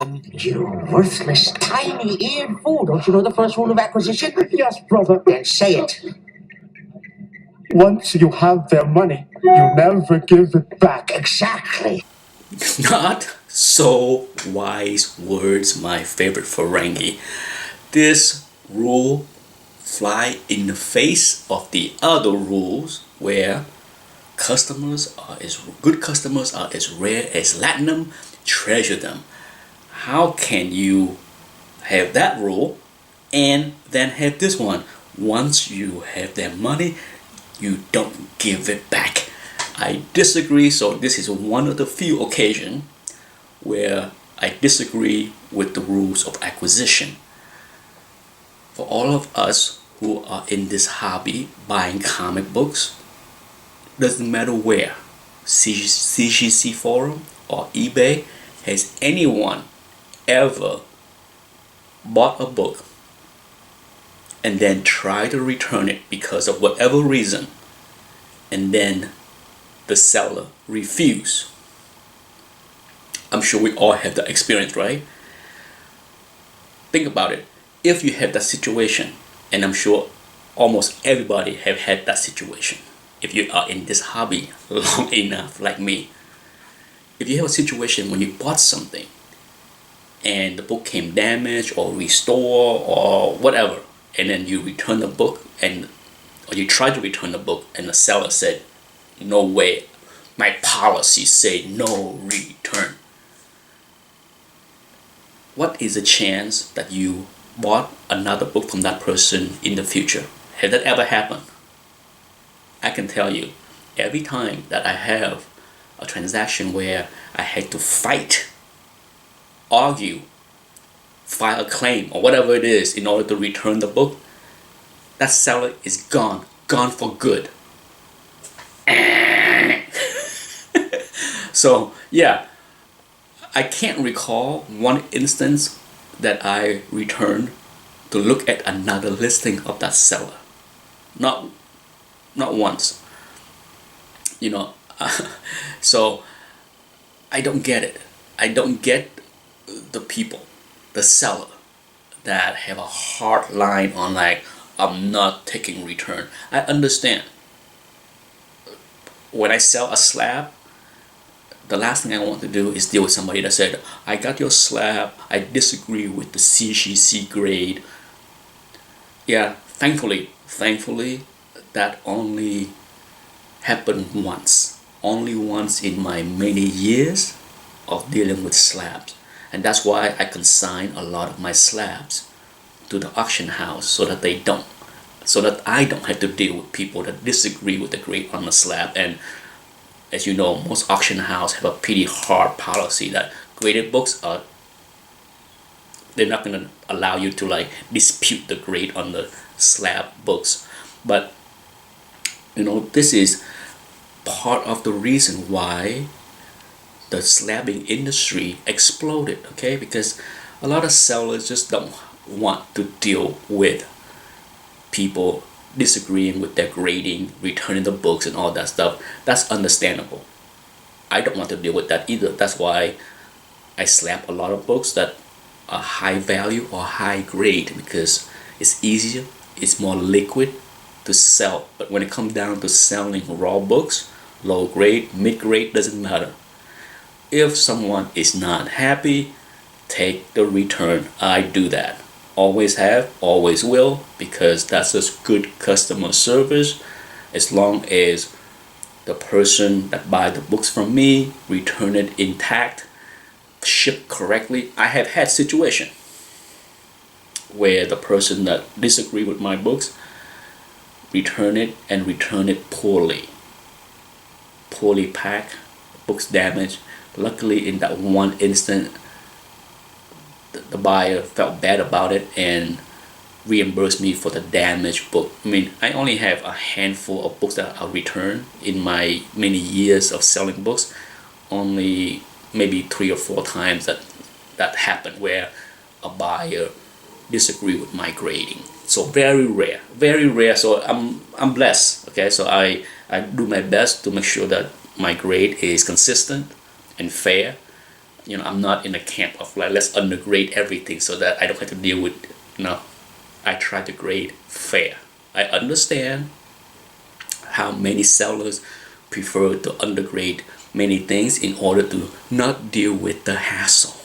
You worthless, tiny-eared fool. Don't you know the first rule of acquisition? Yes, brother. Then say it. Once you have their money, you never give it back. Exactly. Not so wise words, my favorite Ferengi. This rule fly in the face of the other rules where good customers are as rare as latinum, treasure them. How can you have that rule and then have this one? Once you have their money, you don't give it back. I disagree, so this is one of the few occasions where I disagree with the rules of acquisition. For all of us who are in this hobby buying comic books, doesn't matter where, CGC forum or eBay, has anyone ever bought a book and then tried to return it because of whatever reason, and then the seller refused? I'm sure we all have that experience, right? Think about it. If you have that situation, and I'm sure almost everybody have had that situation, if you are in this hobby long enough like me, if you have a situation when you bought something and the book came damaged or restored or whatever, and then you return the book or you try to return the book and the seller said, no way, my policy say no return. What is the chance that you bought another book from that person in the future? Has that ever happened? I can tell you, every time that I have a transaction where I had to fight, argue, file a claim or whatever it is in order to return the book, that seller is gone for good. So yeah, I can't recall one instance that I returned to look at another listing of that seller. Not once. You know, so I don't get it. I don't get the people, the seller, that have a hard line on like, I'm not taking return. I understand. When I sell a slab, the last thing I want to do is deal with somebody that said, I got your slab, I disagree with the CGC grade. Yeah, thankfully, that only happened once. Only once in my many years of dealing with slabs. And that's why I consign a lot of my slabs to the auction house so that I don't have to deal with people that disagree with the grade on the slab. And as you know, most auction houses have a pretty hard policy that graded books they're not going to allow you to like dispute the grade on the slab books. But you know, this is part of the reason why the slabbing industry exploded, okay? Because a lot of sellers just don't want to deal with people disagreeing with their grading, returning the books and all that stuff. That's understandable. I don't want to deal with that either. That's why I slap a lot of books that are high value or high grade, because it's easier, it's more liquid to sell. But when it comes down to selling raw books, low grade, mid grade, doesn't matter. If someone is not happy, take the return. I do that. Always have, always will, because that's just good customer service. As long as the person that buy the books from me return it intact, shipped correctly. I have had situation where the person that disagree with my books return it poorly packed, books damaged. Luckily, in that one instant, the buyer felt bad about it and reimbursed me for the damaged book. I mean, I only have a handful of books that I'll return in my many years of selling books. Only maybe 3 or 4 times that happened where a buyer disagree with my grading. So very rare. So I'm blessed. Okay, so I do my best to make sure that my grade is consistent and fair. I'm not in a camp of like, let's undergrade everything so that I don't have to deal with, no. I try to grade fair. I understand how many sellers prefer to undergrade many things in order to not deal with the hassle.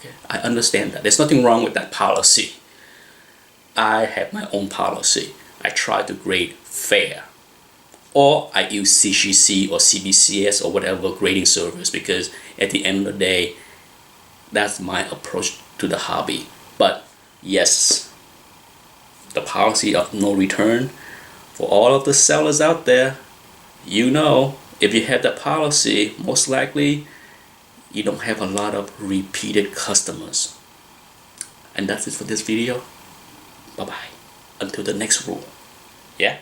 Okay? I understand that. There's nothing wrong with that policy. I have my own policy. I try to grade fair. Or I use CGC or CBCS or whatever grading service, because at the end of the day, that's my approach to the hobby. But yes, the policy of no return, for all of the sellers out there, if you have that policy, most likely you don't have a lot of repeated customers. And that's it for this video. Bye bye. Until the next rule. Yeah?